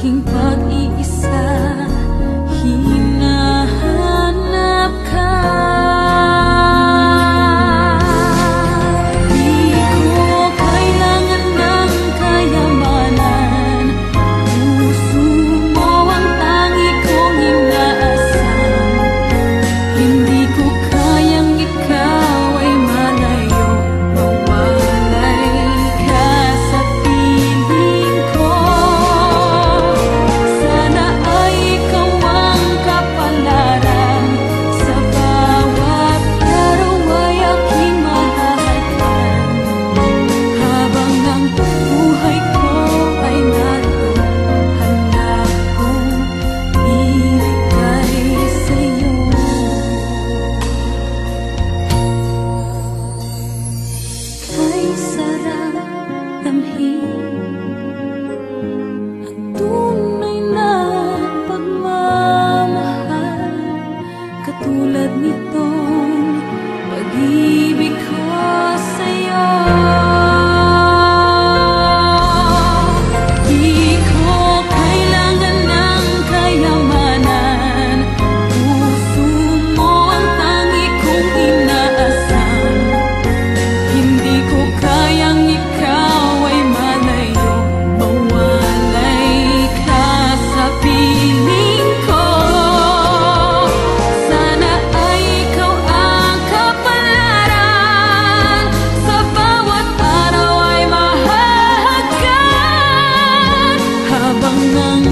aking pag-iisa, hinahanap ka. Di ko kailangan ng kayamanan, puso mo ang tangi kong inaasam. Hindi ko kayang ikaw ay malayo, mawalay ka sa piling ko. Sana ay ikaw ang kapalaran, sa bawat araw ay aking mahahalkan. Habang ang buhay ko ay naroon, hanap kong ibigay sa'yo. Kay sarap damhin ang tunay na pagmamahal, katulad nitong pag-ibig ko sa'yo. Di ko kailangan ng kayamanan, puso mo ang tangi kong inaasam. Hindi ko kayang ikaw ay malayo, mawalay ka sa piling ko. Sana ay ikaw ang kapalaran, sa bawat araw ay mahahalkan. Habang ang